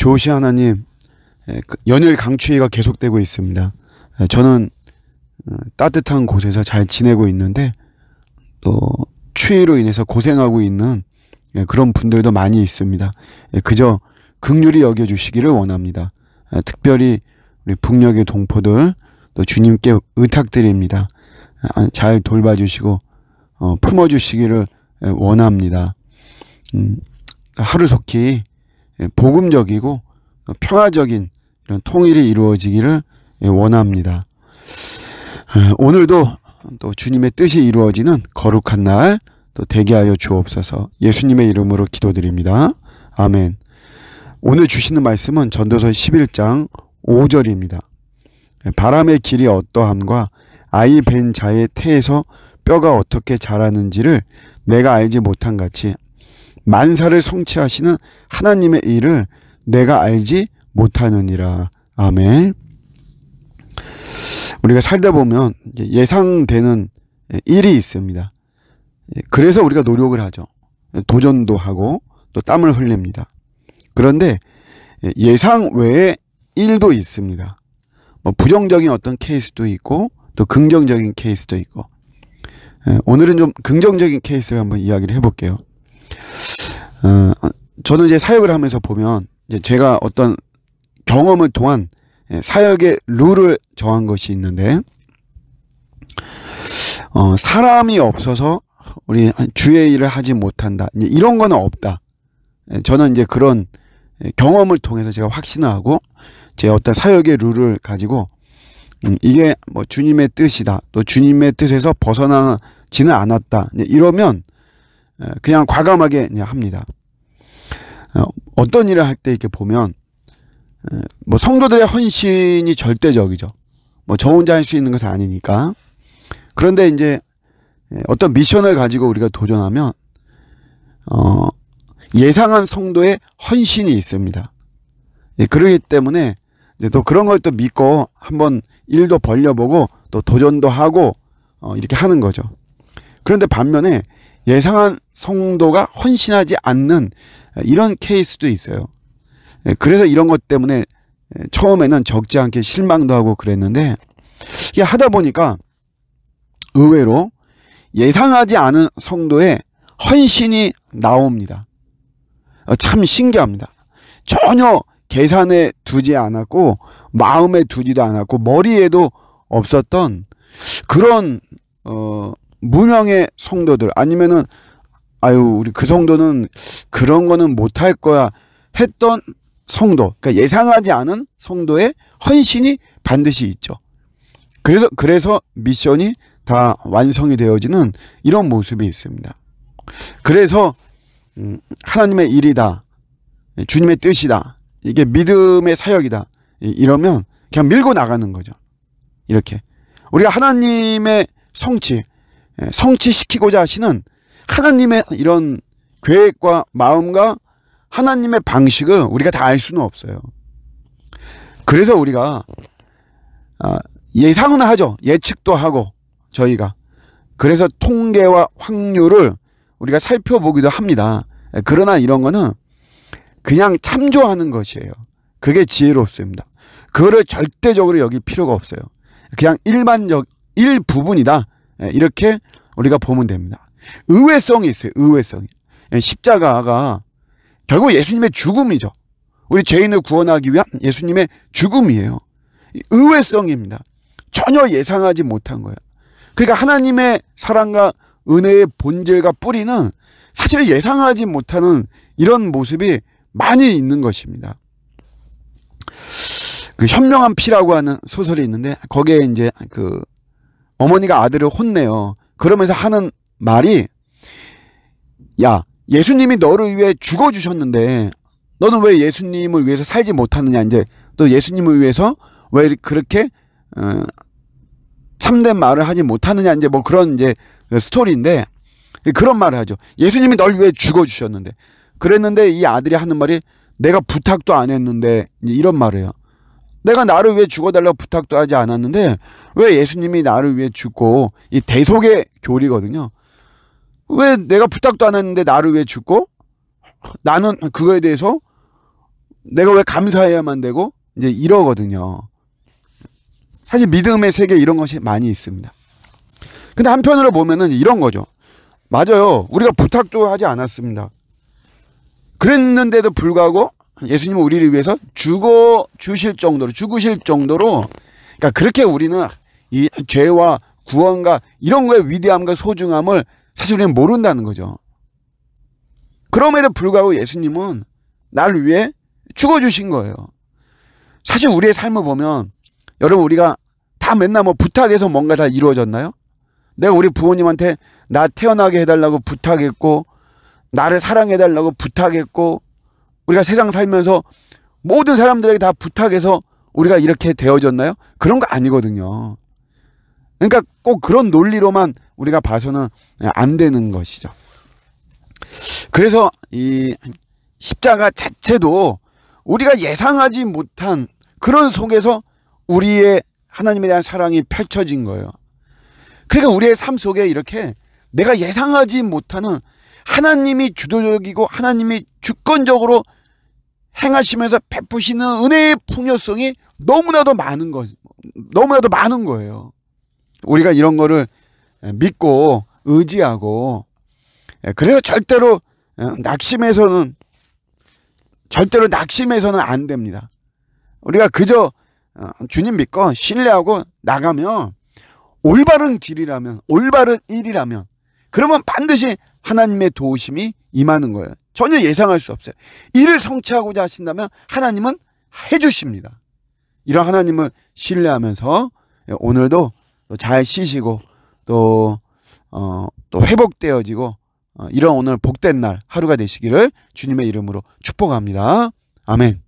조시 하나님, 연일 강추위가 계속되고 있습니다. 저는 따뜻한 곳에서 잘 지내고 있는데 또 추위로 인해서 고생하고 있는 그런 분들도 많이 있습니다. 그저 긍휼히 여겨주시기를 원합니다. 특별히 우리 북녘의 동포들 또 주님께 의탁드립니다. 잘 돌봐주시고 품어주시기를 원합니다. 하루속히 복음적이고 평화적인 이런 통일이 이루어지기를 원합니다. 오늘도 또 주님의 뜻이 이루어지는 거룩한 날 또 되게 하여 주옵소서. 예수님의 이름으로 기도드립니다. 아멘. 오늘 주시는 말씀은 전도서 11장 5절입니다. 바람의 길이 어떠함과 아이 벤 자의 태에서 뼈가 어떻게 자라는지를 내가 알지 못한 같이 만사를 성취하시는 하나님의 일을 내가 알지 못하느니라. 아멘. 우리가 살다 보면 예상되는 일이 있습니다. 그래서 우리가 노력을 하죠. 도전도 하고 또 땀을 흘립니다. 그런데 예상 외의 일도 있습니다. 부정적인 어떤 케이스도 있고 또 긍정적인 케이스도 있고, 오늘은 좀 긍정적인 케이스를 한번 이야기를 해볼게요. 저는 이제 사역을 하면서 보면 이제 제가 어떤 경험을 통한 사역의 룰을 정한 것이 있는데, 사람이 없어서 우리 주의 일을 하지 못한다, 이런 거는 없다. 저는 이제 그런 경험을 통해서 제가 확신을 하고 제 어떤 사역의 룰을 가지고 이게 뭐 주님의 뜻이다, 또 주님의 뜻에서 벗어나지는 않았다, 이러면 그냥 과감하게 합니다. 어떤 일을 할 때 이렇게 보면 뭐 성도들의 헌신이 절대적이죠. 뭐 저 혼자 할 수 있는 것은 아니니까. 그런데 이제 어떤 미션을 가지고 우리가 도전하면 예상한 성도의 헌신이 있습니다. 그렇기 때문에 이제 또 그런 걸 또 믿고 한번 일도 벌려보고 또 도전도 하고 이렇게 하는 거죠. 그런데 반면에 예상한 성도가 헌신하지 않는 이런 케이스도 있어요. 그래서 이런 것 때문에 처음에는 적지 않게 실망도 하고 그랬는데, 이게 하다 보니까 의외로 예상하지 않은 성도의 헌신이 나옵니다. 참 신기합니다. 전혀 계산에 두지 않았고 마음에 두지도 않았고 머리에도 없었던 그런 무명의 성도들, 아니면은 우리 그 성도는 그런 거는 못할 거야 했던 성도, 그러니까 예상하지 않은 성도의 헌신이 반드시 있죠. 그래서 미션이 다 완성이 되어지는 이런 모습이 있습니다. 그래서 하나님의 일이다, 주님의 뜻이다, 이게 믿음의 사역이다, 이러면 그냥 밀고 나가는 거죠. 이렇게 우리가 하나님의 성취시키고자 하시는 하나님의 이런 계획과 마음과 하나님의 방식을 우리가 다 알 수는 없어요. 그래서 우리가 예상은 하죠. 예측도 하고 저희가. 그래서 통계와 확률을 우리가 살펴보기도 합니다. 그러나 이런 거는 그냥 참조하는 것이에요. 그게 지혜롭습니다. 그거를 절대적으로 여길 필요가 없어요. 그냥 일부분이다, 이렇게 우리가 보면 됩니다. 의외성이 있어요. 의외성이. 십자가가 결국 예수님의 죽음이죠. 우리 죄인을 구원하기 위한 예수님의 죽음이에요. 의외성입니다. 전혀 예상하지 못한 거예요. 그러니까 하나님의 사랑과 은혜의 본질과 뿌리는 사실 예상하지 못하는 이런 모습이 많이 있는 것입니다. 그 현명한 피라고 하는 소설이 있는데, 거기에 이제 그 어머니가 아들을 혼내요. 그러면서 하는 말이, 야, 예수님이 너를 위해 죽어주셨는데 너는 왜 예수님을 위해서 살지 못하느냐, 이제 또 예수님을 위해서 왜 그렇게 참된 말을 하지 못하느냐, 이제 뭐 그런 이제 스토리인데, 그런 말을 하죠. 예수님이 널 위해 죽어주셨는데. 그랬는데 이 아들이 하는 말이, 내가 부탁도 안 했는데, 이런 말을 해요. 내가 나를 위해 죽어달라고 부탁도 하지 않았는데 왜 예수님이 나를 위해 죽고, 이 대속의 교리거든요. 왜 내가 부탁도 안 했는데 나를 위해 죽고 나는 그거에 대해서 내가 왜 감사해야만 되고 이제 이러거든요. 사실 믿음의 세계 이런 것이 많이 있습니다. 근데 한편으로 보면은 이런 거죠. 맞아요. 우리가 부탁도 하지 않았습니다. 그랬는데도 불구하고 예수님은 우리를 위해서 죽으실 정도로, 그러니까 그렇게 우리는 이 죄와 구원과 이런 거의 위대함과 소중함을 사실 우리는 모른다는 거죠. 그럼에도 불구하고 예수님은 나를 위해 죽어주신 거예요. 사실 우리의 삶을 보면 여러분, 우리가 다 맨날 뭐 부탁해서 뭔가 다 이루어졌나요? 내가 우리 부모님한테 나 태어나게 해달라고 부탁했고, 나를 사랑해달라고 부탁했고, 우리가 세상 살면서 모든 사람들에게 다 부탁해서 우리가 이렇게 되어졌나요? 그런 거 아니거든요. 그러니까 꼭 그런 논리로만 우리가 봐서는 안 되는 것이죠. 그래서 이 십자가 자체도 우리가 예상하지 못한 그런 속에서 우리의 하나님에 대한 사랑이 펼쳐진 거예요. 그러니까 우리의 삶 속에 이렇게 내가 예상하지 못하는 하나님이 주도적이고 하나님이 주권적으로 행하시면서 베푸시는 은혜의 풍요성이 너무나도 많은 거예요. 우리가 이런 거를 믿고 의지하고, 그래서 절대로 낙심해서는 안 됩니다. 우리가 그저 주님 믿고 신뢰하고 나가면, 올바른 길이라면, 올바른 일이라면, 그러면 반드시 하나님의 도우심이 임하는 거예요. 전혀 예상할 수 없어요. 일을 성취하고자 하신다면 하나님은 해주십니다. 이런 하나님을 신뢰하면서 오늘도 잘 쉬시고 또 회복되어지고 이런 오늘 복된 날 하루가 되시기를 주님의 이름으로 축복합니다. 아멘.